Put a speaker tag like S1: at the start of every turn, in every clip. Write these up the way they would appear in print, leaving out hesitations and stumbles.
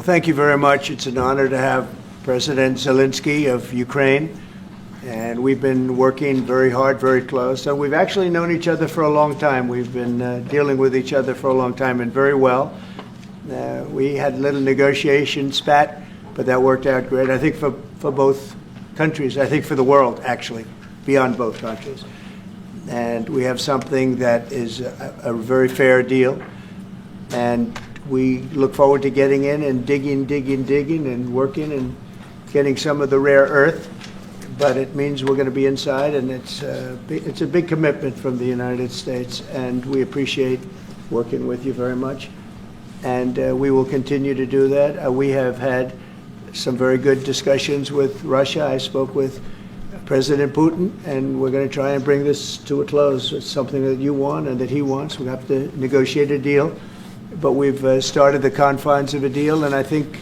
S1: thank you very much. It's an honor to have President Zelenskyy of Ukraine, and we've been working very hard, very close. So we've actually known each other for a long time. We've been dealing with each other for a long time, and very well. We had a little negotiation spat, but that worked out great. I think for both countries, I think for the world, actually, beyond both countries. And we have something that is a very fair deal. And we look forward to getting in and digging and working and getting some of the rare earth. But it means we're going to be inside, and it's a big commitment from the United States, and we appreciate working with you very much. And we will continue to do that. We have had some very good discussions with Russia. I spoke with President Putin, and we're going to try and bring this to a close. It's something that you want and that he wants. We have to negotiate a deal. But we've started the confines of a deal, and I think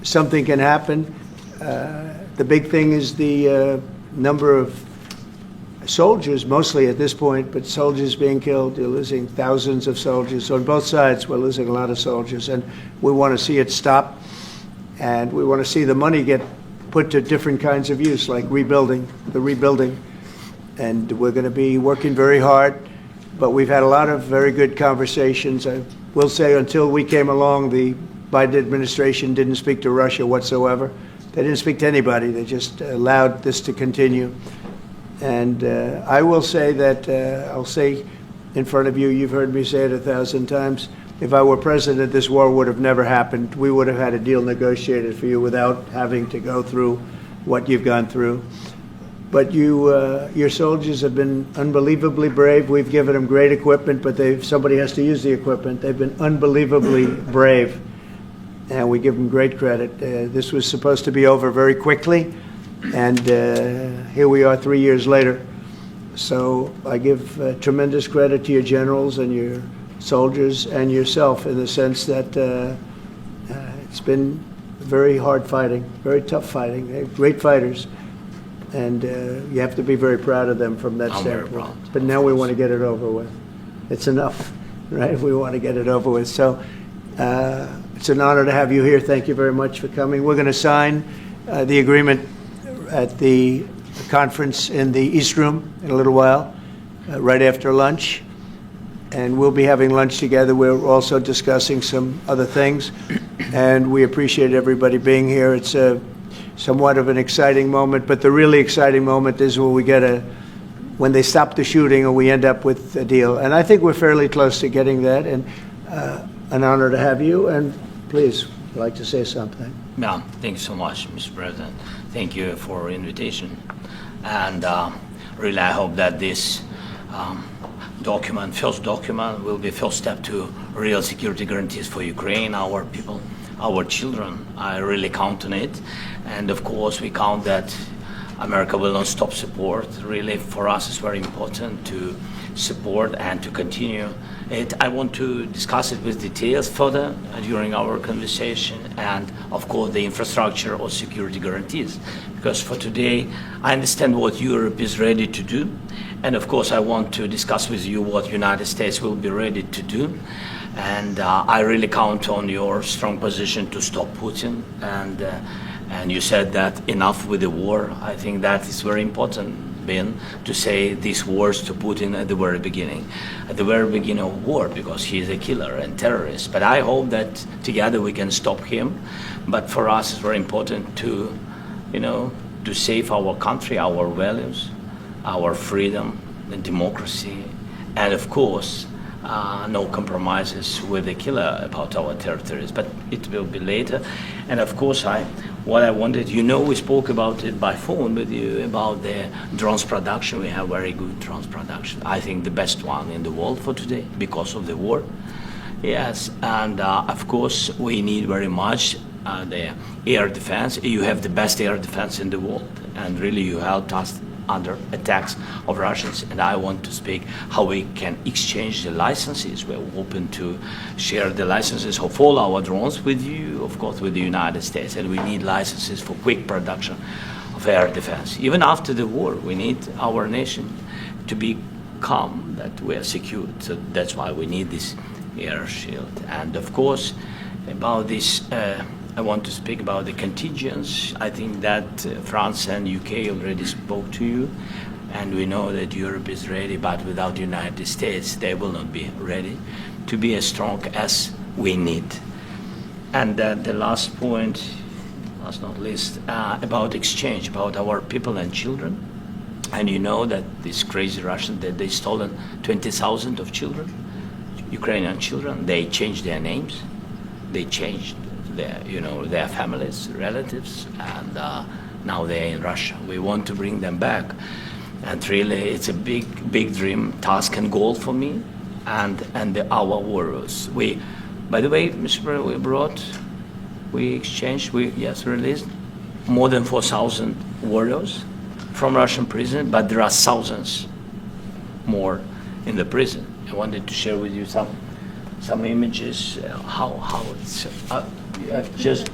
S1: something can happen. The big thing is the number of soldiers, mostly at this point, but soldiers being killed. You're losing thousands of soldiers. On both sides, we're losing a lot of soldiers, and we want to see it stop. And we want to see the money get put to different kinds of use, like rebuilding. And we're going to be working very hard. But we've had a lot of very good conversations. I will say until we came along, the Biden administration didn't speak to Russia whatsoever. They didn't speak to anybody. They just allowed this to continue. And I will say that, I'll say in front of you, you've heard me say it 1,000 times, if I were president, this war would have never happened. We would have had a deal negotiated for you without having to go through what you've gone through. But your soldiers have been unbelievably brave. We've given them great equipment, but somebody has to use the equipment. They've been unbelievably brave, and we give them great credit. This was supposed to be over very quickly, and here we are 3 years later. So I give tremendous credit to your generals and your soldiers and yourself in the sense that it's been very hard fighting, very tough fighting. They're great fighters. And you have to be very proud of them from that standpoint. But now we want to get it over with. It's enough, right? We want to get it over with. So it's an honor to have you here. Thank you very much for coming. We're going to sign the agreement at the conference in the East Room in a little while, right after lunch. And we'll be having lunch together. We're also discussing some other things. And we appreciate everybody being here. It's somewhat of an exciting moment, but the really exciting moment is when they stop the shooting or we end up with a deal. And I think we're fairly close to getting that, and an honor to have you. And please, I'd like to say something.
S2: Yeah, thank you so much, Mr. President. Thank you for the invitation. And really, I hope that this first document, will be first step to real security guarantees for Ukraine, our people, our children. I really count on it. And of course, we count that America will not stop support. Really, for us, it's very important to support and to continue it. I want to discuss it with details further during our conversation, and of course, the infrastructure or security guarantees. Because for today, I understand what Europe is ready to do. And of course, I want to discuss with you what United States will be ready to do. And I really count on your strong position to stop Putin. And you said that enough with the war. I think that is very important, Ben, to say these words to Putin at the very beginning of war, because he is a killer and terrorist. But I hope that together we can stop him. But for us, it's very important to save our country, our values, our freedom, and democracy, and of course, no compromises with the killer about our territories, but it will be later. And of course, what I wanted, we spoke about it by phone with you about the drones production. We have very good drones production. I think the best one in the world for today because of the war. Yes, and of course, we need very much the air defense. You have the best air defense in the world, and really you helped us under attacks of Russians, and I want to speak how we can exchange the licenses. We're open to share the licenses of all our drones with you, of course, with the United States, and we need licenses for quick production of air defense. Even after the war, we need our nation to be calm, that we are secured. So that's why we need this air shield. And of course, about this I want to speak about the contingents. I think that France and UK already spoke to you, and we know that Europe is ready, but without the United States, they will not be ready to be as strong as we need. And the last point, last not least, about exchange, about our people and children. And you know that these crazy Russians, that they stolen 20,000 of children, Ukrainian children. They changed their names, they changed their families, relatives, and now they're in Russia. We want to bring them back, and really, it's a big dream, task, and goal for me, and our warriors. By the way, Mr. President, we released more than 4,000 warriors from Russian prison, but there are thousands more in the prison. I wanted to share with you some images, how it's just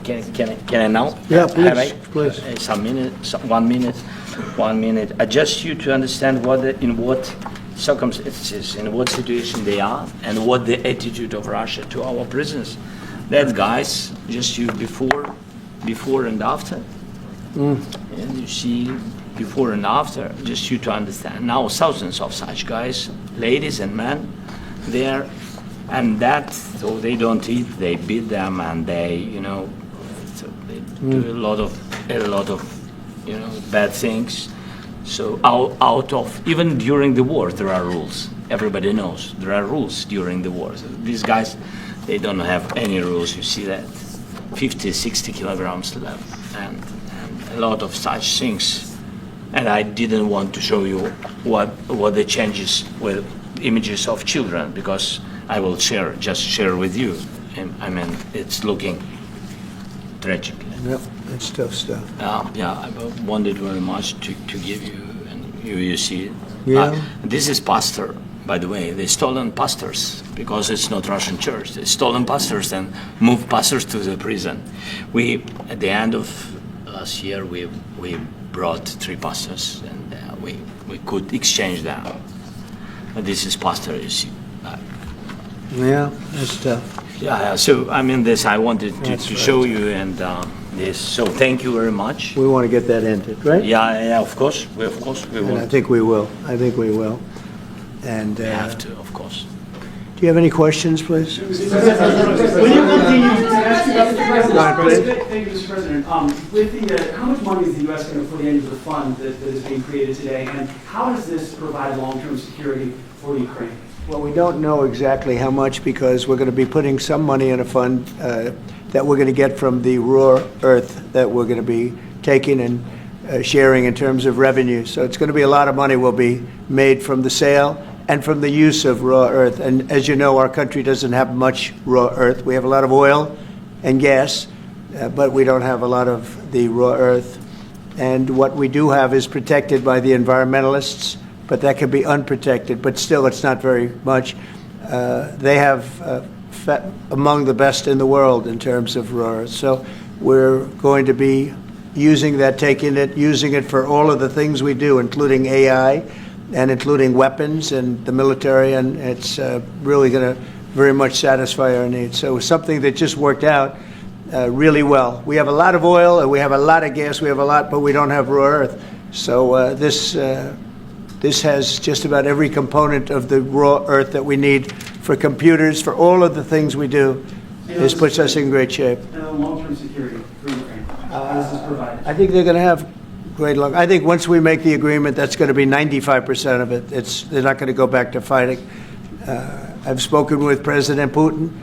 S2: can I now?
S1: Yeah, please,
S2: Have I?
S1: please.
S2: Some minute, 1 minute, 1 minute. Just you to understand in what circumstances, in what situation they are, and what the attitude of Russia to our prisoners. That guys, just you before and after. And you see before and after, just you to understand. Now thousands of such guys, ladies and men, there, and that, so they don't eat, they beat them, and they, so they do a lot of bad things. So out of, even during the war, there are rules. Everybody knows there are rules during the war. So these guys, they don't have any rules. You see that, 50, 60 kilograms left, and a lot of such things. And I didn't want to show you what the changes with images of children, because I will share with you. And, I mean, it's looking tragic.
S1: Yep, that's tough stuff.
S2: I wanted very much to give you, and you see it.
S1: Yeah.
S2: This is pastor, by the way. They stolen pastors, because it's not Russian church. They stolen pastors and moved pastors to the prison. We, at the end of last year, we brought 3 pastors, and we could exchange them. This is pastor, you see.
S1: Yeah, that's tough.
S2: Yeah, so I mean, this I wanted to show you, and this. So thank you very much.
S1: We want to get that ended, right?
S2: Yeah, of course we
S1: And
S2: will.
S1: I think we will. And
S2: We have to, of course.
S1: do you have any questions, please?
S3: When you continue to ask you about the president,
S1: Thank
S3: you, Mr. President. With how much money is the U.S. going to put into the fund that is being created today, and how does this provide long-term security for Ukraine?
S1: Well, we don't know exactly how much, because we're going to be putting some money in a fund that we're going to get from the raw earth that we're going to be taking and sharing in terms of revenue. So it's going to be a lot of money will be made from the sale and from the use of raw earth. And as you know, our country doesn't have much raw earth. We have a lot of oil and gas, but we don't have a lot of the raw earth. And what we do have is protected by the environmentalists, but that can be unprotected. But still, it's not very much. They have among the best in the world in terms of raw earth. So we're going to be using that, using it for all of the things we do, including AI, and including weapons and the military, and it's really going to very much satisfy our needs. So it's something that just worked out really well. We have a lot of oil, and we have a lot of gas, but we don't have raw earth. So this has just about every component of the raw earth that we need for computers, for all of the things we do. This puts us in great shape.
S3: And long-term security for Ukraine. How does this provide?
S1: I think they're going to have great luck. I think once we make the agreement, that's going to be 95% of it. They're not going to go back to fighting. I've spoken with President Putin,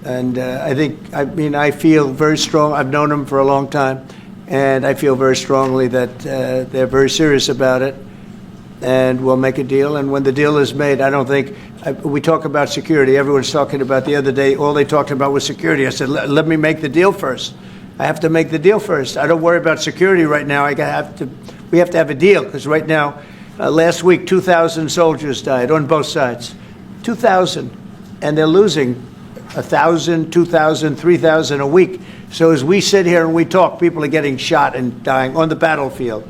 S1: and I feel very strong. I've known him for a long time, and I feel very strongly that they're very serious about it, and we'll make a deal. And when the deal is made, I don't think we talk about security. Everyone's talking about the other day, all they talked about was security. I said, let me make the deal first. I have to make the deal first. I don't worry about security right now. We have to have a deal, because right now, last week, 2,000 soldiers died on both sides. 2,000. And they're losing 1,000, 2,000, 3,000 a week. So as we sit here and we talk, people are getting shot and dying on the battlefield.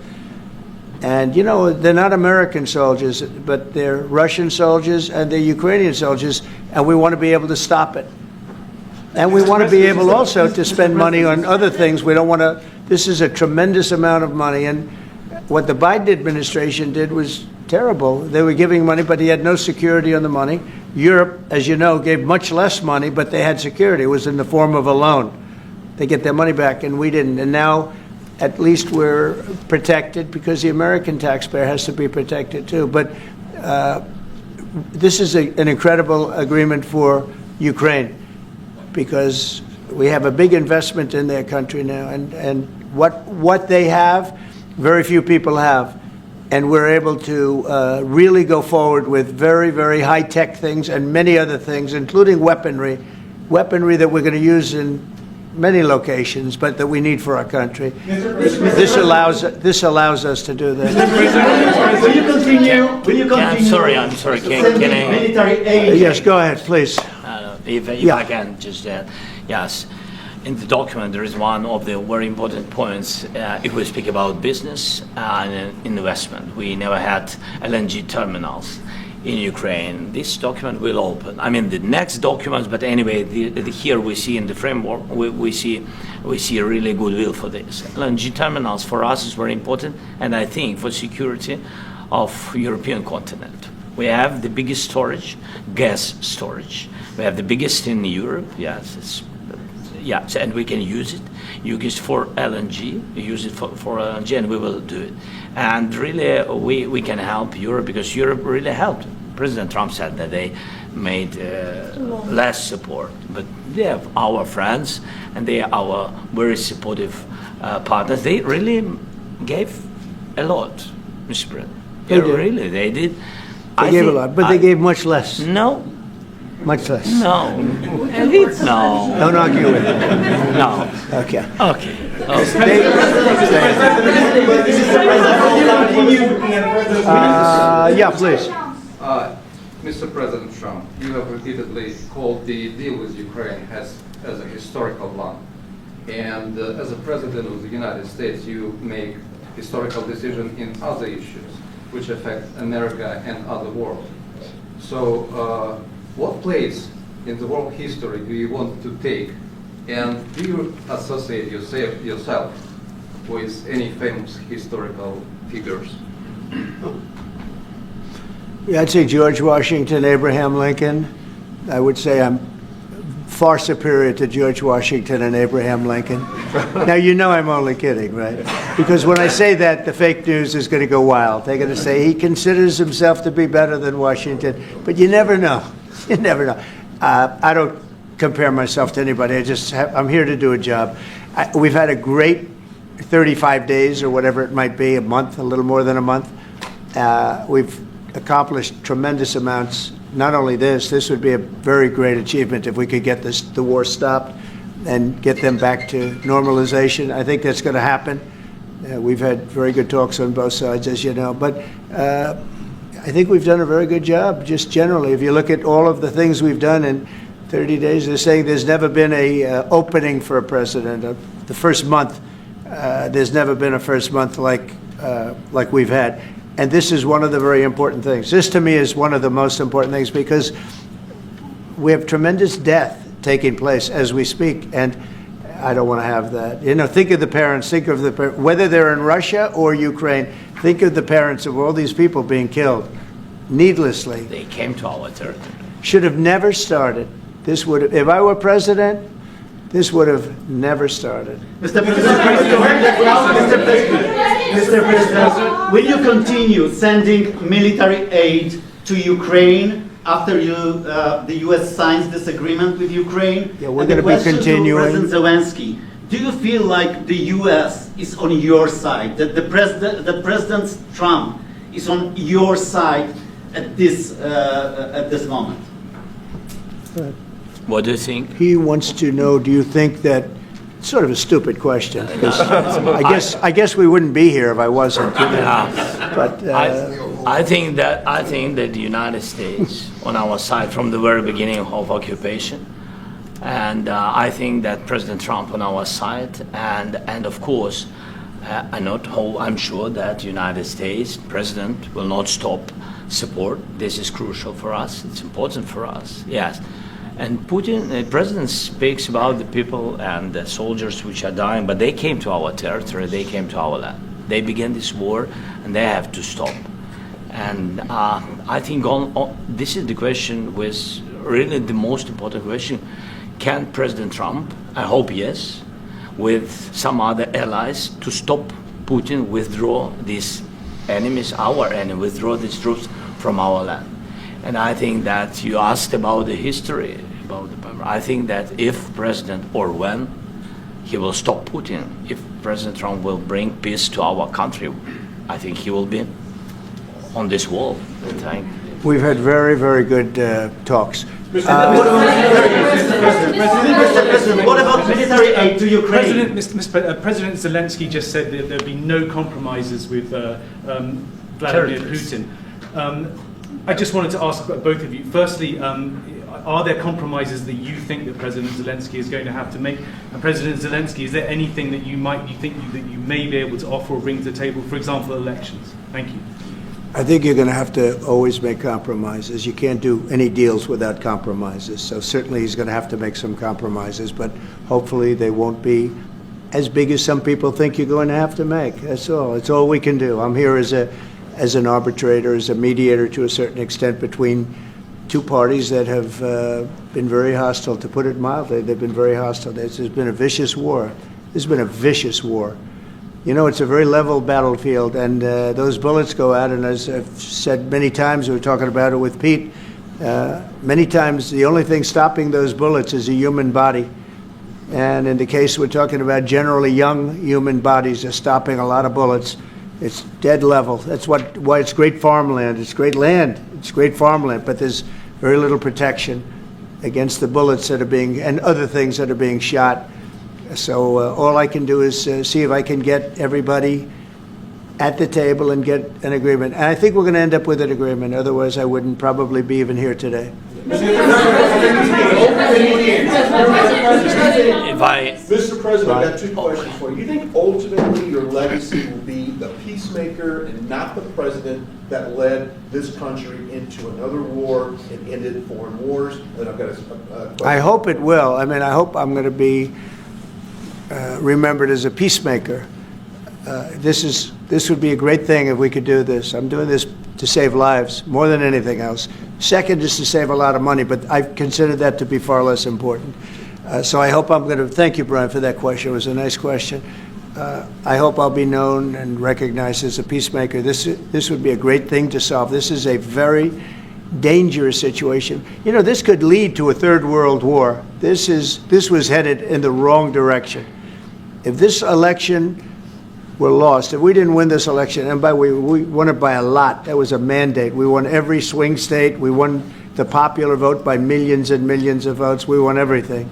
S1: And, they're not American soldiers, but they're Russian soldiers and they're Ukrainian soldiers, and we want to be able to stop it. And we want to be able also to spend money on other things. We don't want to, this is a tremendous amount of money. And what the Biden administration did was terrible. They were giving money, but he had no security on the money. Europe, as you know, gave much less money, but they had security. It was in the form of a loan. They get their money back, and we didn't. And now, at least we're protected because the American taxpayer has to be protected too. But this is an incredible agreement for Ukraine because we have a big investment in their country now, and what they have, very few people have. And we're able to really go forward with very, very high-tech things and many other things, including weaponry that we're going to use in many locations, but that we need for our country. This allows us to do that.
S3: Will you continue?
S2: I'm sorry. Can I?
S3: Military aid.
S1: Yes, go ahead, please.
S2: If
S1: Yeah.
S2: I can just yes. In the document, there is one of the very important points. If we speak about business and investment, we never had LNG terminals in Ukraine. This document will open. I mean, the next documents, but anyway, here we see in the framework, we see a really goodwill for this. LNG terminals for us is very important, and I think for security of European continent. We have the biggest storage, gas storage. We have the biggest in Europe. Yes, and we can use it. Use it for LNG. Use it for LNG, and we will do it. And really, we can help Europe because Europe really helped. President Trump said that they made less support, but they have our friends and they are our very supportive partners. They really gave a lot, Mr. President.
S1: They did.
S2: Really, they did.
S1: They gave a lot, but they gave much less.
S2: No.
S1: Much less.
S2: No. No.
S1: Don't argue with it.
S2: No.
S1: Okay.
S2: Okay.
S1: Yeah, please.
S4: Mr. President Trump, you have repeatedly called the deal with Ukraine as a historical one. And as a president of the United States, you make historical decisions in other issues which affect America and other world. So what place in the world history do you want to take? And do you associate yourself with any famous historical figures?
S1: Yeah, I'd say George Washington, Abraham Lincoln. I would say I'm far superior to George Washington and Abraham Lincoln. Now, you know I'm only kidding, right? Because when I say that, the fake news is going to go wild. They're going to say he considers himself to be better than Washington. But you never know. You never know. I don't compare myself to anybody. I'm here to do a job. We've had a great 35 days or whatever it might be, a month, a little more than a month. We've accomplished tremendous amounts. Not only this would be a very great achievement if we could get the war stopped and get them back to normalization. I think that's going to happen. We've had very good talks on both sides, as you know. But I think we've done a very good job, just generally. If you look at all of the things we've done in 30 days, they're saying there's never been a opening for a president. The first month, there's never been a first month like we've had. And this is one of the very important things. This, to me, is one of the most important things because we have tremendous death taking place as we speak, and I don't want to have that. You know, think of the parents, whether they're in Russia or Ukraine, think of the parents of all these people being killed needlessly.
S2: They came to our territory.
S1: Should have never started. This would have, if I were president, this would have never started.
S3: Mr. President, will you continue sending military aid to Ukraine after the U.S. signs this agreement with Ukraine?
S1: Yeah, we're going to be continuing.
S3: President Zelenskyy, do you feel like the U.S. is on your side, that President Trump is on your side at this moment?
S2: What do you think?
S1: He wants to know, do you think that, sort of a stupid question, because I guess we wouldn't be here if I wasn't. You know? But
S2: I think that the United States on our side from the very beginning of occupation, and I think that President Trump on our side, and of course, I'm sure that United States President will not stop support. This is crucial for us. It's important for us. Yes. And Putin, the president speaks about the people and the soldiers which are dying, but they came to our territory, they came to our land. They began this war, and they have to stop. And I think this is the question, with really the most important question. Can President Trump, I hope yes, with some other allies, to stop Putin, withdraw these enemies, our enemy, withdraw these troops from our land? And I think that you asked about the history, I think that if President, or when, he will stop Putin, if President Trump will bring peace to our country, I think he will be on this wall.
S1: We've had very, very good talks.
S3: What about military aid to Ukraine?
S5: President Zelenskyy just said that there'd be no compromises with Vladimir Putin. I just wanted to ask both of you. Firstly, are there compromises that you think that President Zelenskyy is going to have to make? And President Zelenskyy, is there anything that you may be able to offer or bring to the table? For example, elections. Thank you.
S1: I think you're going to have to always make compromises. You can't do any deals without compromises. So certainly he's going to have to make some compromises, but hopefully they won't be as big as some people think you're going to have to make. That's all. It's all we can do. I'm here as an arbitrator, as a mediator to a certain extent between two parties that have been very hostile, to put it mildly. They've been very hostile. This has been a vicious war. This has been a vicious war. You know, it's a very level battlefield, and those bullets go out, and as I've said many times, we were talking about it with Pete, many times the only thing stopping those bullets is a human body. And in the case we're talking about, generally young human bodies are stopping a lot of bullets. It's dead level. That's why it's great farmland. It's great land. It's great farmland, but there's very little protection against the bullets that are being, and other things that are being shot. So all I can do is see if I can get everybody at the table and get an agreement. And I think we're going to end up with an agreement. Otherwise, I wouldn't probably be even here today.
S6: Mr. President, I've got two questions for you. You think ultimately your legacy will be the peacemaker and not the president that led this country into another war and ended foreign wars? And I've got a question.
S1: I hope it will. I mean, I hope I'm going to be remembered as a peacemaker. This would be a great thing if we could do this. I'm doing this to save lives more than anything else. Second is to save a lot of money, but I consider that to be far less important. So I hope I'm going to, thank you, Brian, for that question. It was a nice question. I hope I'll be known and recognized as a peacemaker. This would be a great thing to solve. This is a very dangerous situation. You know, this could lead to a third world war. This was headed in the wrong direction. If this election were lost, if we didn't win this election, and we won it by a lot, that was a mandate. We won every swing state. We won the popular vote by millions and millions of votes. We won everything.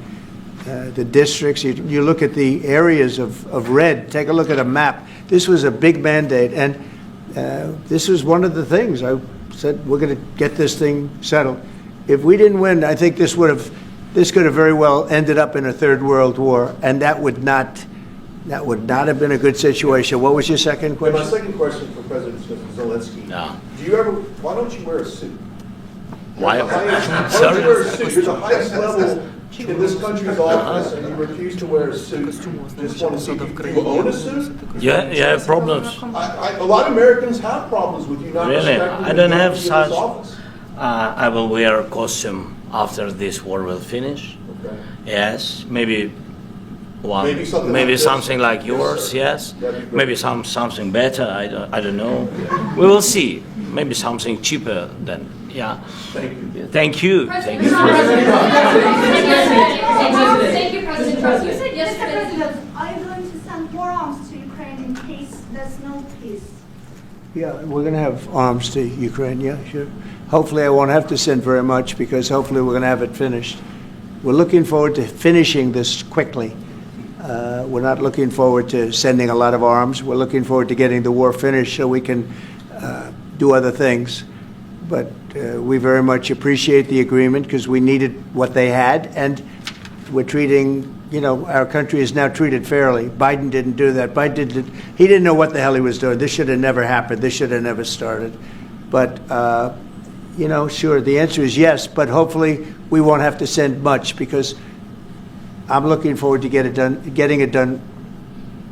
S1: The districts, you look at the areas of red, take a look at a map. This was a big mandate, and this was one of the things. I said, we're going to get this thing settled. If we didn't win, I think this could have very well ended up in a third world war, and that would not have been a good situation. What was your second question?
S6: My second question for President Zelenskyy.
S2: No.
S6: Why don't you wear a suit?
S2: Why?
S6: Sorry? You're the highest level in this country's office, and you refuse to wear a suit. Just want to see, do you own a suit?
S2: Yeah, you have problems.
S6: A lot of Americans have problems with you not
S2: Really?
S6: respecting
S2: I don't have
S6: this
S2: such.
S6: office.
S2: I will wear a costume after this war will finish.
S6: Okay.
S2: Yes, maybe one,
S6: Maybe
S2: something
S6: like
S2: like
S6: this.
S2: yours.
S6: Yes,
S2: Yes,
S6: sir. That'd be great.
S2: maybe something better. I don't know. We will see. Maybe something cheaper than. Yeah.
S6: Thank you.
S2: Thank you. Thank you.
S7: Thank you, President Trump. You said
S8: Mr.
S7: yesterday.
S8: President, are you going to send more arms to Ukraine in case there's no peace?
S1: Yeah, we're going to have arms to Ukraine, yeah, sure. Hopefully I won't have to send very much, because hopefully we're going to have it finished. We're looking forward to finishing this quickly. We're not looking forward to sending a lot of arms. We're looking forward to getting the war finished so we can do other things. But we very much appreciate the agreement, because we needed what they had, and we're treating, you know, our country is now treated fairly. Biden didn't do that. He didn't know what the hell he was doing. This should have never happened. This should have never started. But, sure, the answer is yes, but hopefully we won't have to send much because I'm looking forward to getting it done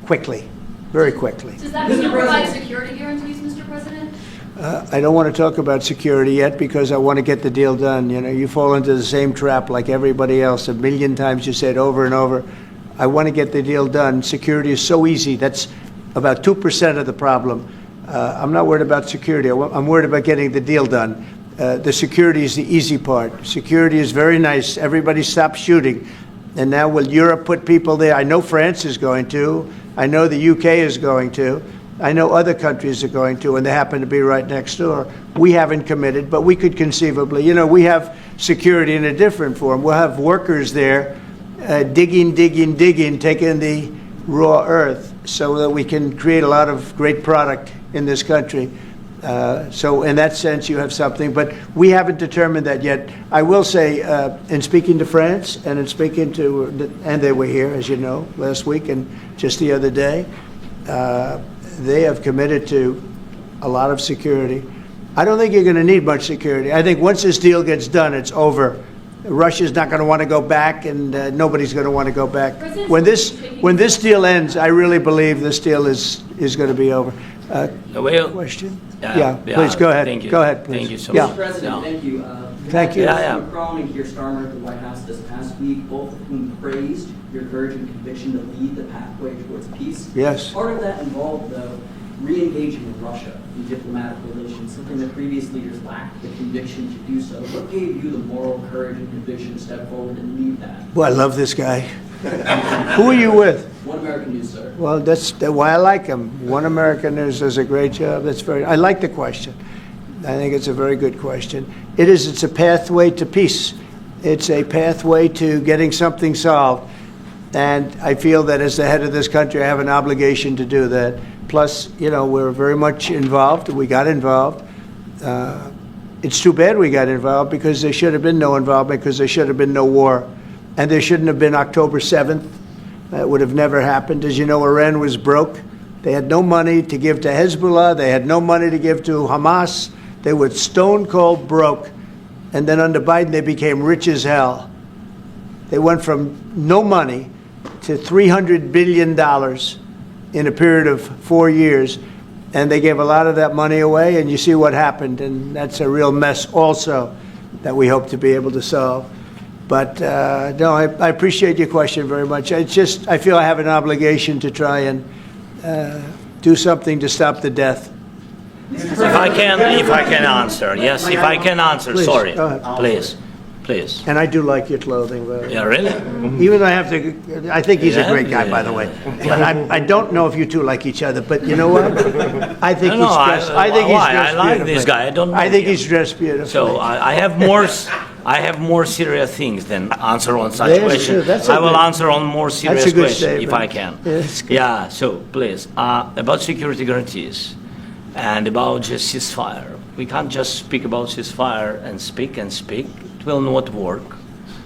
S1: quickly, very quickly.
S7: Does that mean you'll provide security guarantees, Mr. President?
S1: I don't want to talk about security yet because I want to get the deal done. You fall into the same trap like everybody else. A million times you say it over and over. I want to get the deal done. Security is so easy. That's about 2% of the problem. I'm not worried about security. I'm worried about getting the deal done. The security is the easy part. Security is very nice. Everybody stopped shooting. And now will Europe put people there? I know France is going to. I know the UK is going to. I know other countries are going to, and they happen to be right next door. We haven't committed, but we could conceivably. We have security in a different form. We'll have workers there digging, taking the raw earth so that we can create a lot of great product in this country. So in that sense, you have something, but we haven't determined that yet. I will say, in speaking to France and in speaking to, and they were here, as you know, last week and just the other day, they have committed to a lot of security. I don't think you're going to need much security. I think once this deal gets done, it's over. Russia's not going to want to go back, and nobody's going to want to go back. When this deal ends, I really believe this deal is going to be over. Question? Yeah, please go ahead.
S2: Thank you.
S1: Go ahead, please.
S2: Thank you so
S1: Yeah.
S2: much.
S9: Mr. President, thank you.
S1: Thank you.
S9: President Macron and Keir Starmer at the White House this past week, both of whom praised your courage and conviction to lead the pathway towards peace.
S1: Yes.
S9: Part of that involved, though, re-engaging with Russia in diplomatic relations, something that previous leaders lacked the conviction to do so. What gave you the moral courage and conviction to step forward and lead that?
S1: Well, I love this guy. Who are you with?
S9: One American News, sir.
S1: Well, that's why I like him. One American News does a great job. I like the question. I think it's a very good question. It's a pathway to peace. It's a pathway to getting something solved. And I feel that as the head of this country, I have an obligation to do that. Plus, we're very much involved. We got involved. It's too bad we got involved because there should have been no involvement because there should have been no war. And there shouldn't have been October 7th. That would have never happened. As you know, Iran was broke. They had no money to give to Hezbollah. They had no money to give to Hamas. They were stone cold broke. And then under Biden, they became rich as hell. They went from no money to $300 billion in a period of 4 years. And they gave a lot of that money away. And you see what happened. And that's a real mess also that we hope to be able to solve. But no, I appreciate your question very much. I feel I have an obligation to try and do something to stop the death.
S2: If I can answer, yes, if I can answer,
S1: Please,
S2: sorry,
S1: go ahead.
S2: please.
S1: And I do like your clothing, but
S2: Yeah, really?
S1: even though I think he's a great guy, by the way. But I don't know if you two like each other. But you know what? I think he's dressed. I think he's dressed
S2: I like this
S1: beautifully.
S2: guy. I don't know
S1: I think
S2: him.
S1: he's dressed beautifully.
S2: So I have more serious things than answer on such
S1: Yes,
S2: questions.
S1: sure, that's
S2: I will
S1: okay.
S2: answer on more serious
S1: That's a good
S2: questions if I
S1: statement.
S2: can.
S1: Yes, good.
S2: Yeah. So please, about security guarantees and about just ceasefire. We can't just speak about ceasefire and speak. It will not work.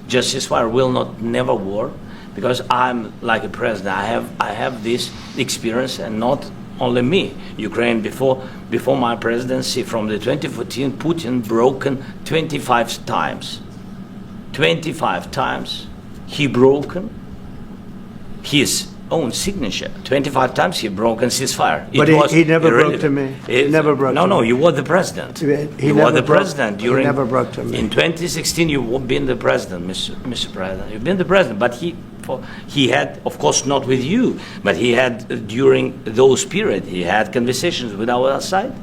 S2: Just ceasefire will never work because I'm like a president. I have this experience, and not only me. Ukraine before my presidency, from the 2014, Putin broken 25 times. 25 times he broken his own signature. 25 times he broken ceasefire.
S1: But he never broke to me. He never broke to me.
S2: No, you were the president. You were the president during.
S1: He never broke to me.
S2: In 2016, you've been the president, Mr. President. You've been the president, but he had, of course, not with you, but he had during those period. He had conversations with our side,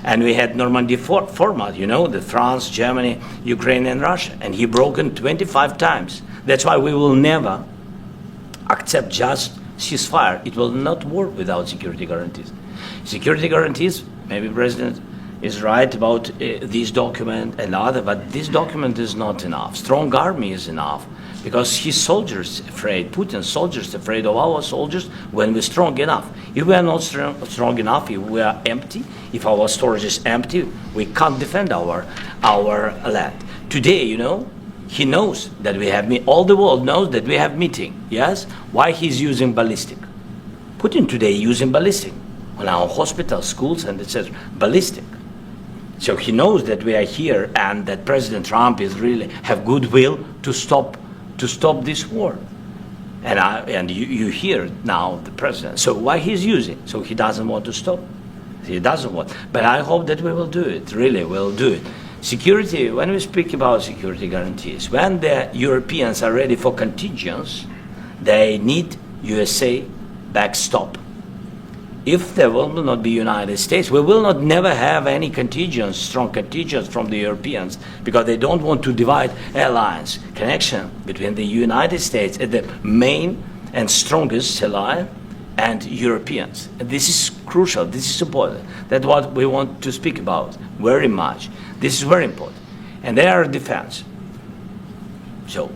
S2: and we had Normandy format. The France, Germany, Ukraine, and Russia, and he broken 25 times. That's why we will never accept just ceasefire. It will not work without security guarantees. Security guarantees, maybe President is right about this document and other, but this document is not enough. Strong army is enough because his soldiers afraid, Putin's soldiers afraid of our soldiers when we're strong enough. If we are not strong enough, if we are empty, if our storage is empty, we can't defend our land. Today, he knows that we have all the world knows that we have meeting. Yes, why he's using ballistic? Putin today using ballistic on our hospitals, schools, and it says ballistic. So he knows that we are here and that President Trump is really have goodwill to stop this war. And you hear now the president. So why he's using? So he doesn't want to stop. He doesn't want. But I hope that we will do it. Really, we'll do it. Security. When we speak about security guarantees, when the Europeans are ready for contingents, they need USA backstop. If there will not be United States, we will not never have any contingents, strong contingents from the Europeans, because they don't want to divide alliance connection between the United States as the main and strongest ally and Europeans. And this is crucial. This is important. That's what we want to speak about very much. This is very important. And air defense. So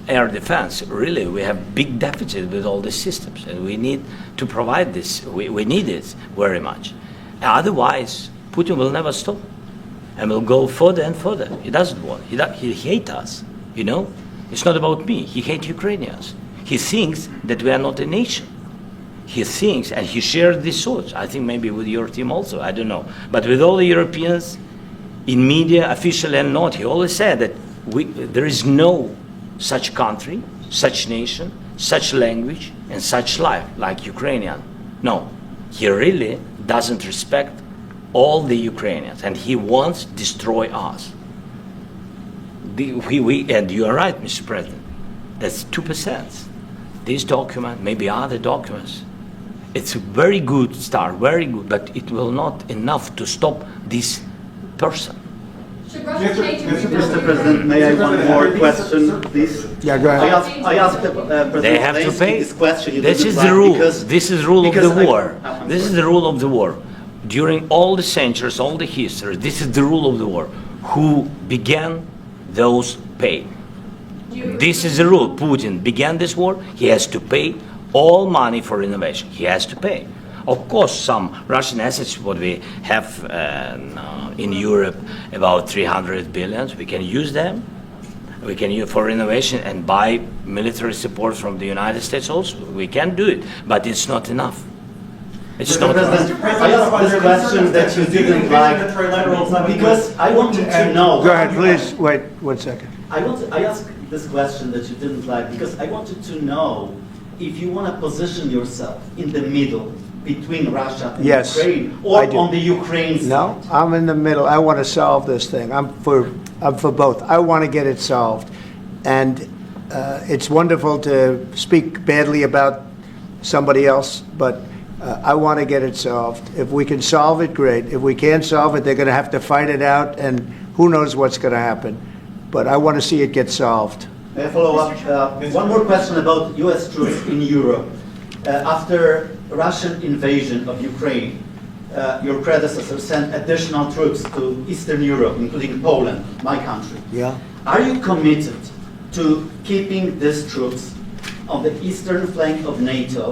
S2: air defense, really, we have big deficit with all these systems, and we need to provide this. We need it very much. Otherwise, Putin will never stop, and will go further and further. He doesn't want. He hates us. You know, it's not about me. He hates Ukrainians. He thinks that we are not a nation. He thinks, and he shares these thoughts. I think maybe with your team also. I don't know, but with all the Europeans, in media, official and not, he always said that there is no such country, such nation, such language, and such life like Ukrainian. No, he really doesn't respect all the Ukrainians, and he wants to destroy us. And you are right, Mr. President. That's 2%. This document, maybe other documents, it's a very good start, very good, but it will not enough to stop this person.
S7: Should Russia change its
S3: Mr. President, may I have one more question, please?
S1: Yeah, go ahead.
S3: I asked President
S2: They have to
S3: Zelenskyy
S2: pay.
S3: this question. You
S2: This
S3: didn't
S2: is
S3: like
S2: the rule.
S3: because-
S2: This is the rule of
S3: because
S2: the
S3: I-
S2: war.
S3: I'm
S2: This is
S3: sorry.
S2: the rule of the war. During all the centuries, all the history, this is the rule of the war. Who began, those pay. This is the rule. Putin began this war. He has to pay all money for innovation. He has to pay. Of course, some Russian assets, what we have in Europe, about 300 billions, we can use them. We can use for innovation and buy military support from the United States also. We can do it, but it's not enough. It's
S3: Mr.
S2: not enough.
S3: President, I asked this question that you didn't like because I wanted to know.
S1: Go ahead, please. Wait 1 second.
S3: I asked this question that you didn't like because I wanted to know if you want to position yourself in the middle between Russia and
S1: Yes,
S3: Ukraine, or
S1: I do.
S3: on the Ukraine side.
S1: No, I'm in the middle. I want to solve this thing. I'm for both. I want to get it solved. And it's wonderful to speak badly about somebody else, but I want to get it solved. If we can solve it, great. If we can't solve it, they're going to have to fight it out, and who knows what's going to happen. But I want to see it get solved.
S3: May I follow up? One more question about U.S. troops in Europe. After Russian invasion of Ukraine, your predecessor sent additional troops to Eastern Europe, including Poland, my country.
S1: Yeah.
S3: Are you committed to keeping these troops on the eastern flank of NATO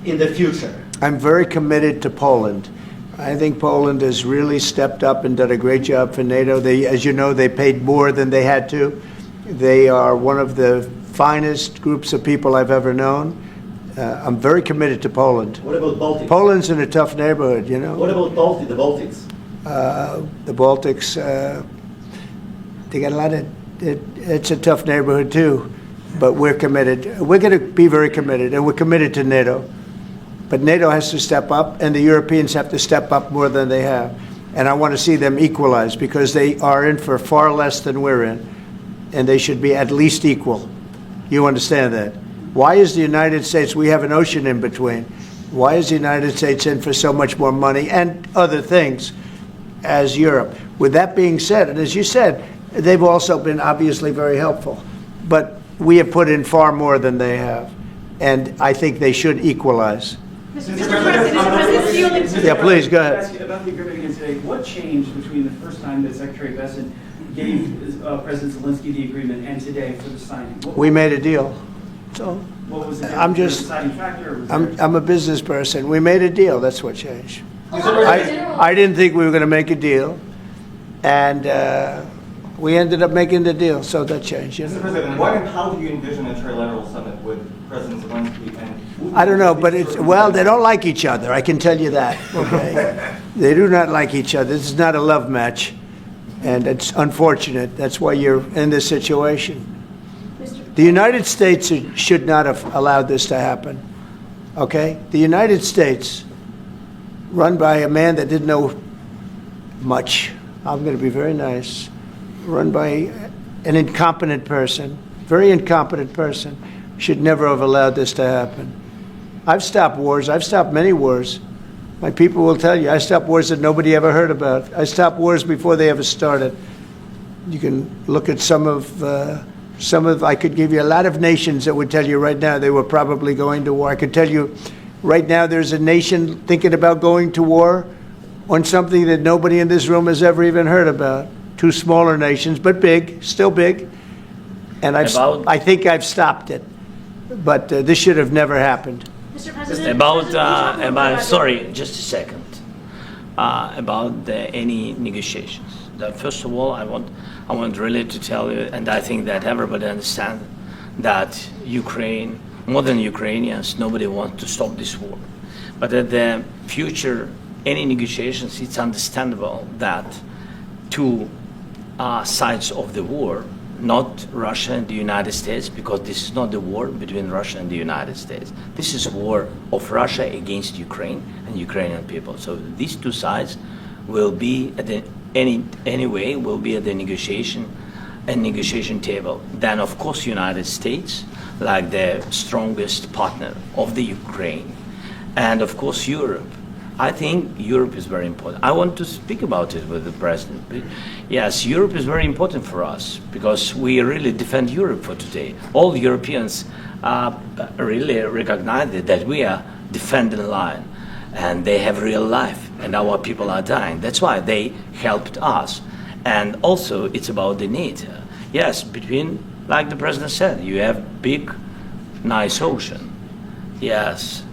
S3: in the future?
S1: I'm very committed to Poland. I think Poland has really stepped up and done a great job for NATO. They, as you know, they paid more than they had to. They are one of the finest groups of people I've ever known. I'm very committed to Poland.
S3: What about Baltics?
S1: Poland's in a tough neighborhood, you know.
S3: What about the Baltics?
S1: The Baltics, they got a lot of, it's a tough neighborhood too, but we're committed. We're going to be very committed, and we're committed to NATO. But NATO has to step up, and the Europeans have to step up more than they have. And I want to see them equalize, because they are in for far less than we're in, and they should be at least equal. You understand that? Why is the United States, we have an ocean in between, why is the United States in for so much more money and other things as Europe? With that being said, and as you said, they've also been obviously very helpful, but we have put in far more than they have, and I think they should equalize.
S10: Mr. President,
S1: Yeah, please, go ahead.
S10: Ask you about the agreement again today. What changed between the first time that Secretary Bessent gave President Zelenskyy the agreement and today for the signing?
S1: We made a deal. So
S10: What was the
S1: I'm just,
S10: deciding factor? Or was there-
S1: I'm a business person. We made a deal. That's what changed. I didn't think we were going to make a deal, and we ended up making the deal, so that changed. You
S11: Mr.
S1: know?
S11: President, what and how do you envision a trilateral summit with President Zelenskyy and
S1: I don't know, but it's, well, they don't like each other, I can tell you that, okay? They do not like each other. This is not a love match, and it's unfortunate. That's why you're in this situation. The United States should not have allowed this to happen, okay? The United States, run by a man that didn't know much, I'm going to be very nice, run by an incompetent person, very incompetent person, should never have allowed this to happen. I've stopped wars. I've stopped many wars. My people will tell you, I stopped wars that nobody ever heard about. I stopped wars before they ever started. You can look at some of, I could give you a lot of nations that would tell you right now they were probably going to war. I could tell you right now there's a nation thinking about going to war on something that nobody in this room has ever even heard about. Two smaller nations, but big, still big. And I think I've stopped it. But this should have never happened.
S7: Mr. President,
S2: About sorry, just a second. About any negotiations. First of all, I want really to tell you, and I think that everybody understands that Ukraine, more than Ukrainians, nobody wants to stop this war. But at the future, any negotiations, it's understandable that two sides of the war, not Russia and the United States, because this is not the war between Russia and the United States. This is a war of Russia against Ukraine and Ukrainian people. So these two sides will be at the anyway will be at the negotiation table. Then of course United States, like the strongest partner of the Ukraine, and of course Europe. I think Europe is very important. I want to speak about it with the president. But yes, Europe is very important for us because we really defend Europe for today. All Europeans really recognize that we are defending line, and they have real life, and our people are dying. That's why they helped us. And also, it's about the need. Yes, between, like the president said, you have big, nice ocean. Yes,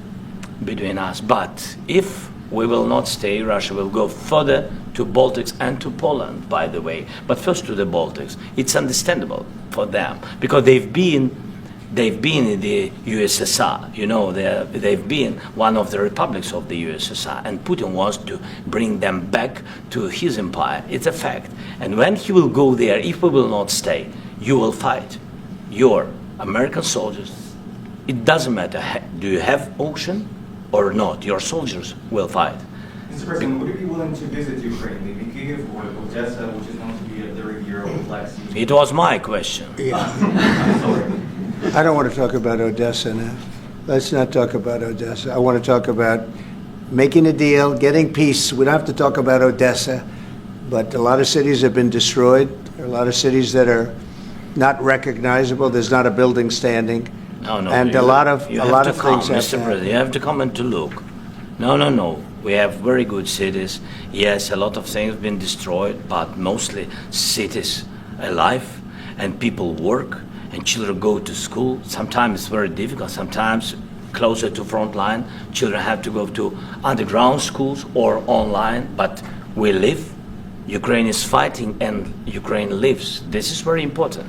S2: between us. But if we will not stay, Russia will go further to Baltics and to Poland, by the way. But first to the Baltics. It's understandable for them because they've been in the USSR. You know, they've been one of the republics of the USSR, and Putin wants to bring them back to his empire. It's a fact. And when he will go there, if we will not stay, you will fight. Your American soldiers, it doesn't matter, do you have ocean or not, your soldiers will fight.
S11: Mr. President, would you be willing to visit Ukraine, maybe Kyiv or Odessa, which is known to be a very Euro Black Sea?
S2: It was my question.
S1: Yeah. I don't want to talk about Odessa now. Let's not talk about Odessa. I want to talk about making a deal, getting peace. We don't have to talk about Odessa, but a lot of cities have been destroyed. There are a lot of cities that are not recognizable. There's not a building standing.
S2: No,
S1: and a lot of things.
S2: Mr. President, you have to come and to look. No. We have very good cities. Yes, a lot of things have been destroyed, but mostly cities alive, and people work, and children go to school. Sometimes it's very difficult. Sometimes closer to front line, children have to go to underground schools or online. But we live. Ukraine is fighting, and Ukraine lives. This is very important.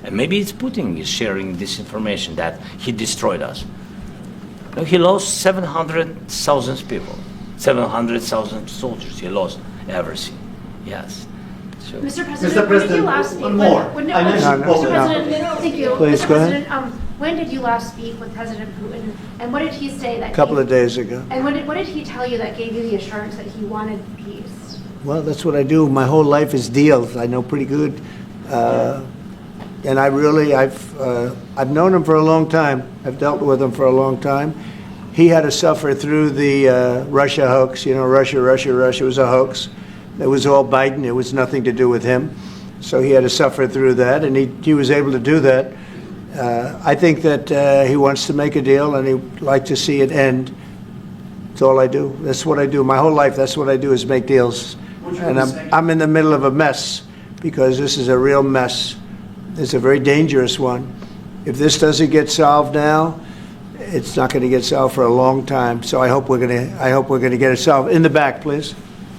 S2: And maybe it's Putin is sharing this information that he destroyed us. No, he lost 700,000 people, 700,000 soldiers. He lost everything. Yes. So.
S7: Mr. President, when did you last speak?
S3: One more.
S7: I mentioned Mr. President, thank you.
S1: Please,
S7: Mr.
S1: go ahead.
S7: President, when did you last speak with President Putin, and what did he say that?
S1: A couple of days ago.
S7: And what did he tell you that gave you the assurance that he wanted peace?
S1: Well, that's what I do. My whole life is deals. I know pretty good. And I've known him for a long time. I've dealt with him for a long time. He had to suffer through the Russia hoax. You know, Russia was a hoax. It was all Biden. It was nothing to do with him. So he had to suffer through that, and he was able to do that. I think that he wants to make a deal, and he'd like to see it end. That's all I do. That's what I do. My whole life, that's what I do is make deals. And I'm in the middle of a mess because this is a real mess. It's a very dangerous one. If this doesn't get solved now, it's not going to get solved for a long time. So I hope we're going to get it solved. In the back, please.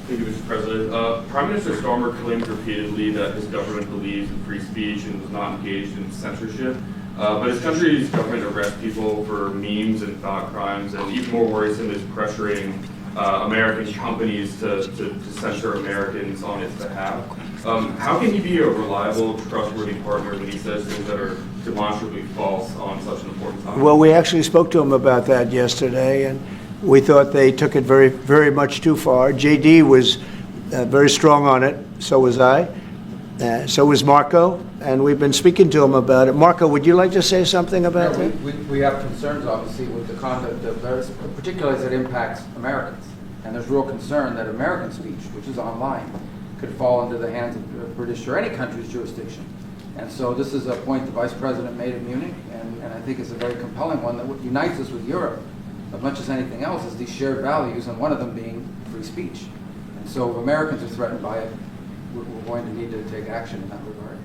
S12: Thank you, Mr. President. Prime Minister Starmer claimed repeatedly that his government believes in free speech and was not engaged in censorship. But his country's government arrests people for memes and thought crimes, and even more worrisome is pressuring American companies to censor Americans on its behalf. How can he be a reliable, trustworthy partner when he says things that are demonstrably false on such an important topic?
S1: Well, we actually spoke to him about that yesterday, and we thought they took it very, very much too far. JD was very strong on it. So was I. So was Marco. And we've been speaking to him about it. Marco, would you like to say something about that?
S13: We have concerns, obviously, with the conduct of those, particularly as it impacts Americans. And there's real concern that American speech, which is online, could fall into the hands of British or any country's jurisdiction. And so this is a point the Vice President made in Munich, and I think it's a very compelling one that unites us with Europe as much as anything else is these shared values, and one of them being free speech. And so if Americans are threatened by it, we're going to need to take action in that regard.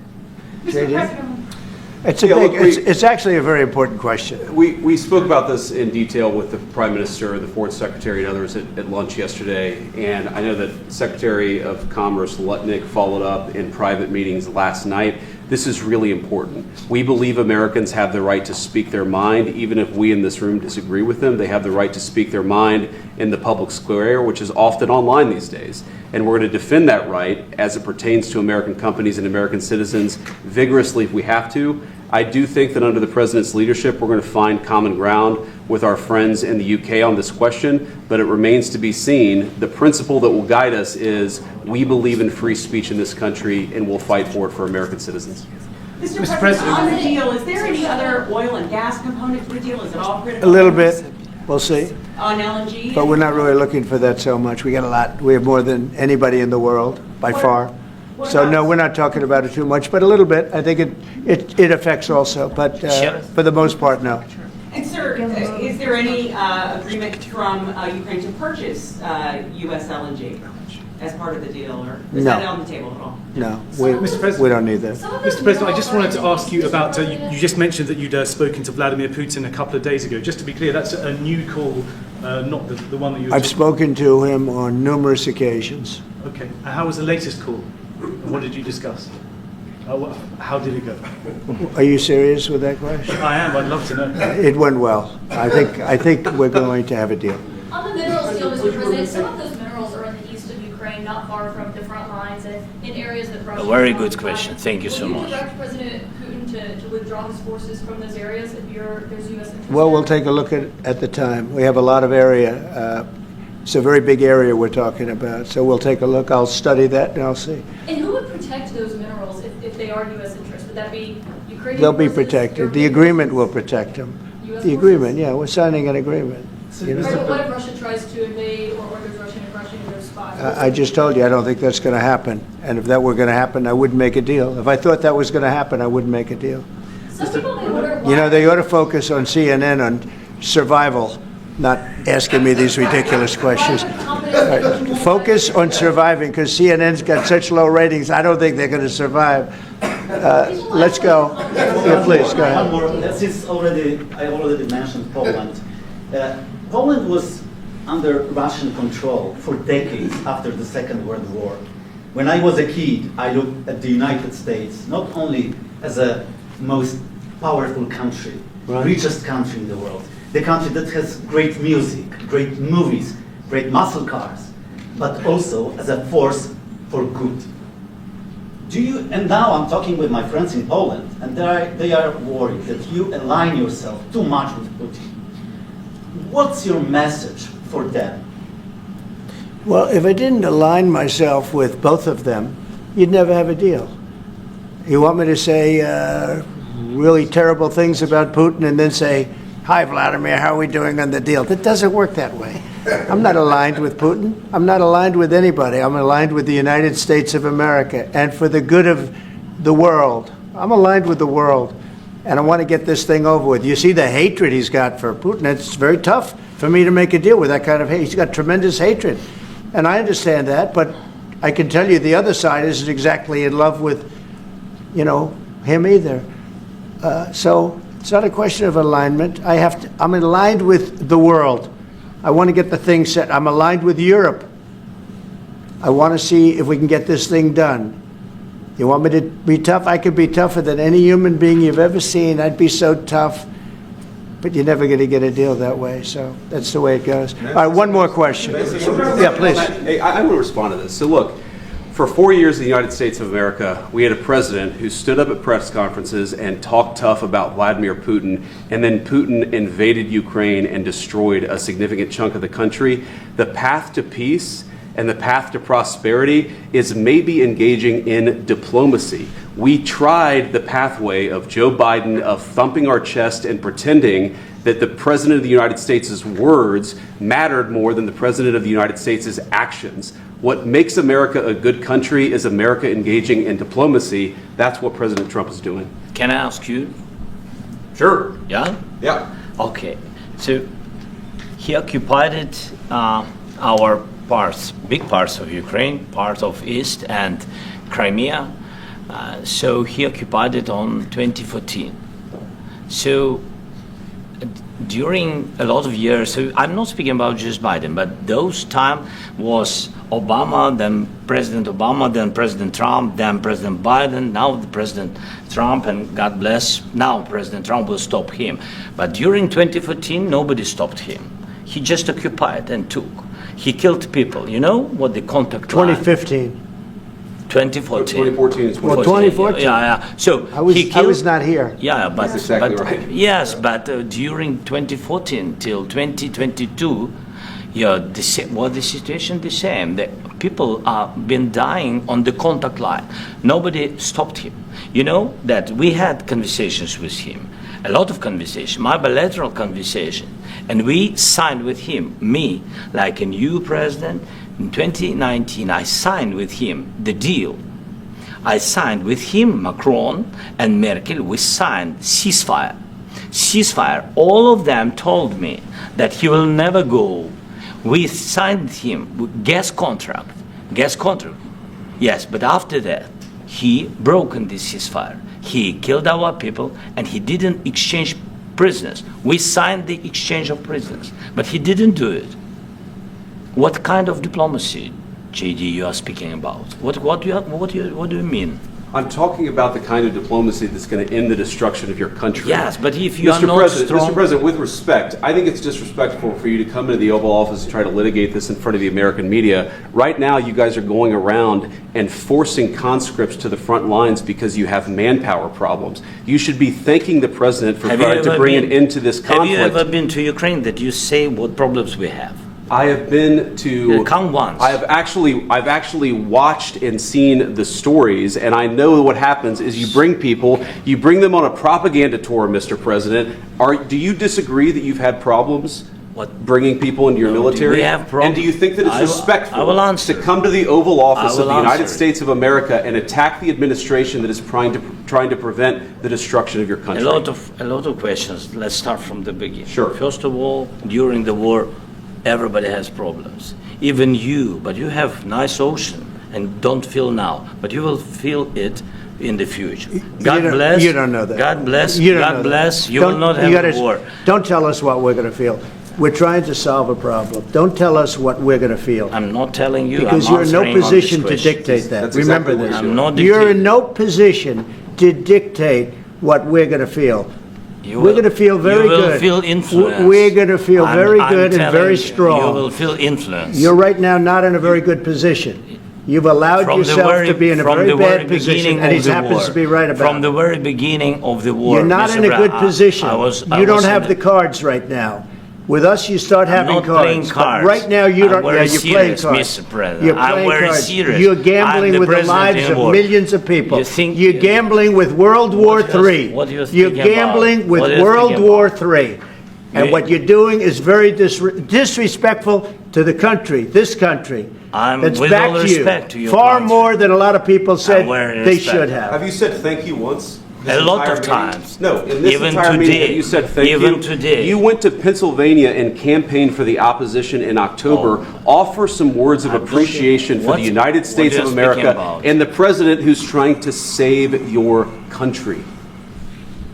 S7: Mr. President.
S1: It's actually a very important question.
S14: We spoke about this in detail with the Prime Minister, the Foreign Secretary, and others at lunch yesterday. And I know that Secretary of Commerce Lutnick followed up in private meetings last night. This is really important. We believe Americans have the right to speak their mind, even if we in this room disagree with them. They have the right to speak their mind in the public square, which is often online these days. And we're going to defend that right as it pertains to American companies and American citizens vigorously if we have to. I do think that under the President's leadership, we're going to find common ground with our friends in the UK on this question, but it remains to be seen. The principle that will guide us is we believe in free speech in this country, and we'll fight for it for American citizens.
S15: Mr. President, on the deal, is there any other oil and gas component to the deal? Is it all critical?
S1: A little bit. We'll see.
S15: On LNG?
S1: But we're not really looking for that so much. We got a lot. We have more than anybody in the world, by far. So no, we're not talking about it too much, but a little bit. I think it affects also, but for the most part, no.
S15: And sir, is there any agreement from Ukraine to purchase U.S. LNG as part of the deal, or is that on the table at all?
S1: No,
S5: Mr. President,
S1: we don't need that.
S5: Mr. President, I just wanted to ask you about, you just mentioned that you'd spoken to Vladimir Putin a couple of days ago. Just to be clear, that's a new call, not the one that you were
S1: I've spoken to him on numerous occasions.
S5: Okay. And how was the latest call? And what did you discuss? How did it go?
S1: Are you serious with that question?
S5: I am. I'd love to know.
S1: It went well. I think we're going to have a deal.
S7: On the minerals deal, Mr. President, some of those minerals are in the east of Ukraine, not far from the front lines, and in areas that Russia...
S2: A very good question. Thank you so much.
S7: Will you direct President Putin to withdraw his forces from those areas if there's U.S. interest?
S1: Well, we'll take a look at the time. We have a lot of area. It's a very big area we're talking about. So we'll take a look. I'll study that and I'll see.
S7: And who would protect those minerals if they are U.S. interests? Would that be Ukrainian
S1: They'll be
S7: forces,
S1: protected. The agreement will protect them.
S7: US
S1: The agreement, yeah. We're signing an agreement. You know?
S7: Right, but what if Russia tries to invade or there's Russian aggression in those spots?
S1: I just told you I don't think that's going to happen. And if that were going to happen, I wouldn't make a deal. If I thought that was going to happen, I wouldn't make a deal.
S7: Some people may wonder why...
S1: You know, they ought to focus on CNN on survival, not asking me these ridiculous questions. Focus on surviving, because CNN's got such low ratings. I don't think they're going to survive. Let's go. Yeah, please, go ahead.
S3: One more. Since I already mentioned Poland. Poland was under Russian control for decades after the Second World War. When I was a kid, I looked at the United States not only as a most powerful country, richest country in the world, the country that has great music, great movies, great muscle cars, but also as a force for good. And now I'm talking with my friends in Poland, and they are worried that you align yourself too much with Putin. What's your message for them?
S1: Well, if I didn't align myself with both of them, you'd never have a deal. You want me to say really terrible things about Putin and then say, "Hi, Vladimir, how are we doing on the deal?" That doesn't work that way. I'm not aligned with Putin. I'm not aligned with anybody. I'm aligned with the United States of America. And for the good of the world, I'm aligned with the world. And I want to get this thing over with. You see the hatred he's got for Putin. It's very tough for me to make a deal with that kind of hate. He's got tremendous hatred. And I understand that, but I can tell you the other side isn't exactly in love with, him either. So it's not a question of alignment. I'm aligned with the world. I want to get the thing set. I'm aligned with Europe. I want to see if we can get this thing done. You want me to be tough? I could be tougher than any human being you've ever seen. I'd be so tough. But you're never going to get a deal that way. So that's the way it goes. All right, one more question. Yeah, please.
S14: Hey, I want to respond to this. So look, for 4 years in the United States of America, we had a president who stood up at press conferences and talked tough about Vladimir Putin, and then Putin invaded Ukraine and destroyed a significant chunk of the country. The path to peace and the path to prosperity is maybe engaging in diplomacy. We tried the pathway of Joe Biden, of thumping our chest and pretending that the President of the United States' words mattered more than the President of the United States' actions. What makes America a good country is America engaging in diplomacy. That's what President Trump is doing.
S2: Can I ask you?
S14: Sure.
S2: Yeah?
S14: Yeah.
S2: Okay. So he occupied our parts, big parts of Ukraine, part of East and Crimea. So he occupied it on 2014. So during a lot of years, so I'm not speaking about just Biden, but those time was Obama, then President Obama, then President Trump, then President Biden, now the President Trump, and God bless, now President Trump will stop him. But during 2014, nobody stopped him. He just occupied and took. He killed people. You know what the contact line?
S1: 2015.
S2: 2014.
S14: 2014 is
S1: Well, 2014.
S2: Yeah. So
S1: I
S2: he killed,
S1: was not here.
S2: Yeah, but
S14: That's exactly
S2: but,
S14: right.
S2: Yes, but during 2014 till 2022, yeah, the situation the same. The people are been dying on the contact line. Nobody stopped him. You know that we had conversations with him, a lot of conversation, my bilateral conversation, and we signed with him, me, like a new president. In 2019, I signed with him the deal. I signed with him, Macron and Merkel, we signed ceasefire. Ceasefire, all of them told me that he will never go. We signed him with gas contract. Yes, but after that, he broken this ceasefire. He killed our people and he didn't exchange prisoners. We signed the exchange of prisoners, but he didn't do it. What kind of diplomacy, JD, you are speaking about? What do you mean?
S14: I'm talking about the kind of diplomacy that's going to end the destruction of your country.
S2: Yes, but if you are
S14: Mr.
S2: not
S14: President,
S2: strong...
S14: Mr. President, with respect, I think it's disrespectful for you to come into the Oval Office and try to litigate this in front of the American media. Right now, you guys are going around and forcing conscripts to the front lines because you have manpower problems. You should be thanking the President for trying to bring an end to this conflict.
S2: Have you ever been to Ukraine that you say what problems we have?
S14: I have been to.
S2: Come once.
S14: I've actually watched and seen the stories, and I know what happens is you bring them on a propaganda tour, Mr. President. Do you disagree that you've had problems bringing people into your military?
S2: We have problems.
S14: And do you think that it's respectful to come to the Oval Office of the United States of America and attack the administration that is trying to prevent the destruction of your country?
S2: A lot of questions. Let's start from the beginning.
S14: Sure.
S2: First of all, during the war, everybody has problems. Even you, but you have nice ocean and don't feel now, but you will feel it in the future. God bless.
S1: You don't know that.
S2: God bless.
S1: You don't
S2: God
S1: know
S2: bless.
S1: that.
S2: You will not have a war.
S1: Don't tell us what we're going to feel. We're trying to solve a problem. Don't tell us what we're going to feel.
S2: I'm not telling you.
S1: Because you're in no position to dictate that.
S14: That's
S1: Remember
S14: exactly
S1: this.
S14: what
S2: I'm not
S1: You're in no position to dictate what we're going to feel. We're going to feel very good.
S2: You will feel influence.
S1: We're going to feel very good and very strong.
S2: You will feel influence.
S1: You're right now not in a very good position. You've allowed yourself to be in a very bad position, and he happens to be right about it.
S2: From the very beginning of the war.
S1: You're not in a good position. You don't have the cards right now. With us, you start having cards.
S2: Playing cards.
S1: But right now, you don't.
S2: Yeah,
S1: you're playing cards.
S2: Mr. President.
S1: You're playing
S2: I'm very
S1: cards.
S2: serious.
S1: You're gambling with the lives of millions of people. You're gambling with World War III.
S2: What do you think
S1: You're gambling with World War III. And what you're doing is very disrespectful to the country, this country. That's
S2: with
S1: back
S2: all
S1: to you.
S2: respect to your
S1: Far
S2: country.
S1: more than a lot of people said they
S2: respect.
S1: should have.
S14: Have you said thank you once?
S2: A lot of times.
S14: No, in this
S2: Even
S14: entire
S2: today.
S14: meeting, you said thank you.
S2: Even today.
S14: You went to Pennsylvania and campaigned for the opposition in October. Offer some words of appreciation for the United States of America and the president who's trying to save your country.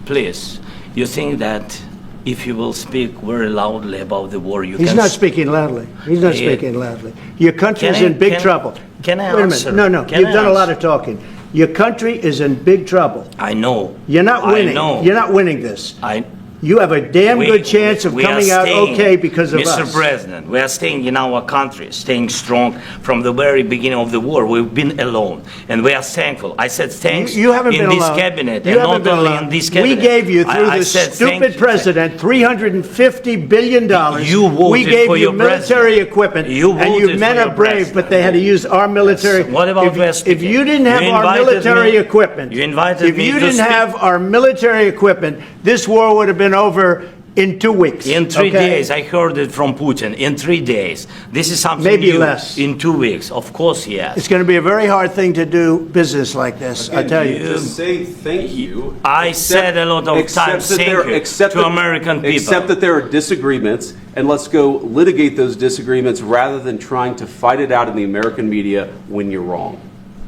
S2: Please, you think that if you will speak very loudly about the war, you
S1: He's
S2: can...
S1: not speaking loudly. He's not speaking loudly. Your country's in big trouble.
S2: Can I
S1: Wait a
S2: answer?
S1: minute. No.
S2: Can
S1: You've
S2: I
S1: done a lot
S2: answer?
S1: of talking. Your country is in big trouble.
S2: I know.
S1: You're not winning.
S2: I know.
S1: You're not winning this.
S2: I.
S1: You have a damn good chance of
S2: we are
S1: coming out
S2: staying,
S1: okay because of
S2: Mr.
S1: us.
S2: President, we are staying in our country, staying strong from the very beginning of the war. We've been alone, and we are thankful. I said thanks
S1: You haven't
S2: in
S1: been
S2: this
S1: alone.
S2: cabinet,
S1: You
S2: and
S1: haven't
S2: not
S1: been
S2: only
S1: alone.
S2: in this cabinet.
S1: We gave you, through
S2: I
S1: this
S2: said thank
S1: stupid
S2: you.
S1: president, $350 billion.
S2: You voted
S1: we gave
S2: for
S1: you
S2: your
S1: military
S2: president.
S1: equipment,
S2: You
S1: and you
S2: voted
S1: men
S2: for
S1: are
S2: your
S1: brave,
S2: president.
S1: but they had to use our military.
S2: What about West
S1: If you didn't have
S2: You
S1: our
S2: invited
S1: military
S2: me-
S1: equipment,
S2: You invited
S1: if
S2: me
S1: you
S2: to
S1: didn't
S2: speak.
S1: have our military equipment, this war would have been over in 2 weeks.
S2: In 3
S1: okay?
S2: days, I heard it from Putin. In 3 days, this is something
S1: Maybe
S2: new.
S1: less.
S2: In 2 weeks, of course, yes.
S1: It's going to be a very hard thing to do business like this, I tell you.
S14: To say thank you.
S2: I said a lot of
S14: except
S2: times
S14: that
S2: thank
S14: there-
S2: you
S14: except
S2: to
S14: that-
S2: American people.
S14: Except that there are disagreements, and let's go litigate those disagreements rather than trying to fight it out in the American media when you're wrong.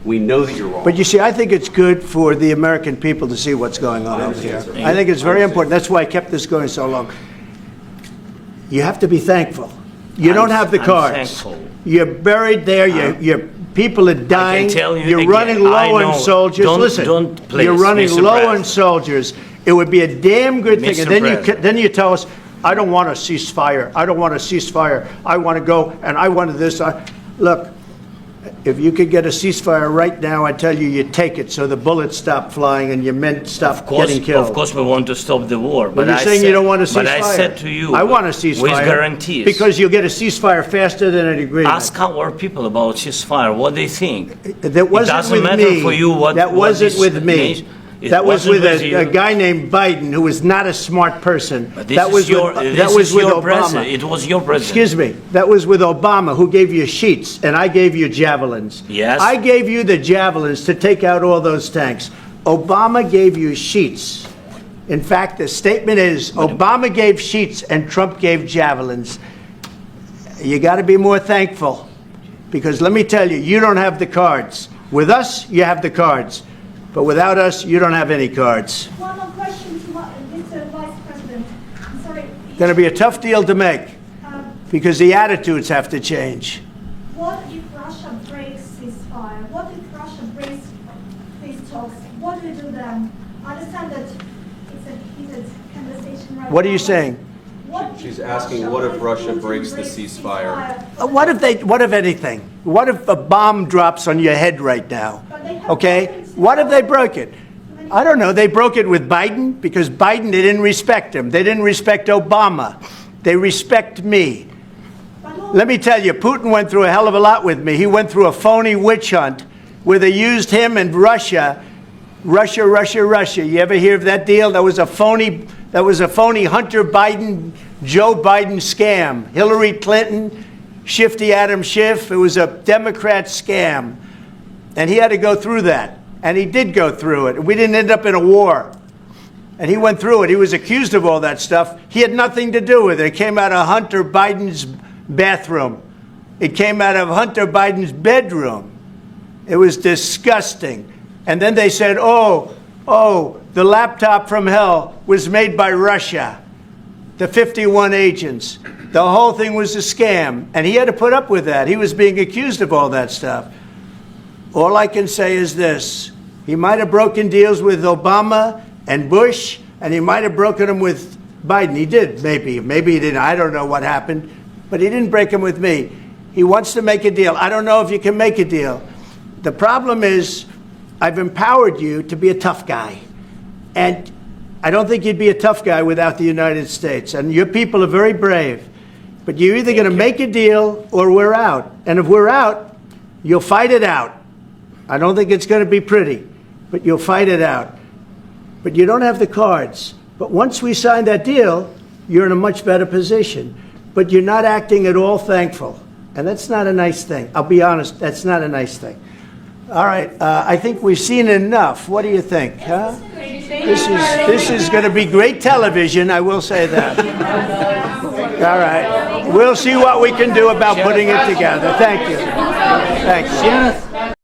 S14: We know that you're wrong.
S1: But you see, I think it's good for the American people to see what's going on over here. I think it's very important. That's why I kept this going so long. You have to be thankful. You don't have the
S2: I'm
S1: cards.
S2: thankful.
S1: You're buried there. Your people are dying.
S2: tell you
S1: You're
S2: again,
S1: running low
S2: I
S1: on
S2: know.
S1: soldiers.
S2: Don't-
S1: Listen,
S2: don't please,
S1: you're running
S2: Mr.
S1: low
S2: President.
S1: on soldiers. It would be a damn good thing.
S2: Mr.
S1: And then
S2: President.
S1: then you tell us, I don't want a ceasefire. I don't want a ceasefire. I want to go and I want this. Look, if you could get a ceasefire right now, I tell you, you take it so the bullets stop flying and your men stop getting killed.
S2: Of course, we want to stop the war.
S1: But you're saying you don't want a ceasefire.
S2: But I said to you,
S1: I want a ceasefire.
S2: with guarantees.
S1: Because you'll get a ceasefire faster than an agreement.
S2: Ask our people about ceasefire, what they think.
S1: That wasn't
S2: it doesn't
S1: with
S2: matter
S1: me.
S2: for you what.
S1: That
S2: what
S1: wasn't
S2: this
S1: with me.
S2: nation- it
S1: That was
S2: wasn't
S1: with
S2: you.
S1: a guy named Biden, who was not a smart person.
S2: But this
S1: That
S2: is
S1: was
S2: your,
S1: with,
S2: this
S1: that was
S2: is
S1: with
S2: your
S1: Obama.
S2: president. It was your president.
S1: Excuse me. That was with Obama, who gave you sheets, and I gave you javelins.
S2: Yes.
S1: I gave you the javelins to take out all those tanks. Obama gave you sheets. In fact, the statement is Obama gave sheets and Trump gave javelins. You got to be more thankful, because let me tell you, you don't have the cards. With us, you have the cards. But without us, you don't have any cards.
S8: One more question to Mr. Vice President. I'm sorry.
S1: Going to be a tough deal to make,
S8: Um,
S1: because the attitudes have to change.
S8: What if Russia breaks ceasefire? What if Russia breaks these talks? What do you do then? I understand that it's a heated conversation right now.
S1: What are you
S8: but
S1: saying?
S8: what if
S14: She's asking, what if Russia breaks the ceasefire?
S1: What if anything? What if a bomb drops on your head right now? Okay? What if they broke it? I don't know. They broke it with Biden because Biden, they didn't respect him. They didn't respect Obama. They respect me. Let me tell you, Putin went through a hell of a lot with me. He went through a phony witch hunt where they used him and Russia. Russia. You ever hear of that deal? That was a phony Hunter Biden, Joe Biden scam. Hillary Clinton, Shifty Adam Schiff. It was a Democrat scam. And he had to go through that. And he did go through it. We didn't end up in a war. And he went through it. He was accused of all that stuff. He had nothing to do with it. It came out of Hunter Biden's bathroom. It came out of Hunter Biden's bedroom. It was disgusting. And then they said, oh, the laptop from hell was made by Russia. The 51 agents. The whole thing was a scam. And he had to put up with that. He was being accused of all that stuff. All I can say is this. He might have broken deals with Obama and Bush, and he might have broken them with Biden. He did, maybe. Maybe he didn't. I don't know what happened. But he didn't break them with me. He wants to make a deal. I don't know if you can make a deal. The problem is, I've empowered you to be a tough guy. And I don't think you'd be a tough guy without the United States. And your people are very brave. But you're either going to make a deal or we're out. And if we're out, you'll fight it out. I don't think it's going to be pretty, but you'll fight it out. But you don't have the cards. But once we sign that deal, you're in a much better position. But you're not acting at all thankful. And that's not a nice thing. I'll be honest, that's not a nice thing. All right, I think we've seen enough. What do you think? Huh? This is going to be great television, I will say that. All right. We'll see what we can do about putting it together. Thank you. Thanks.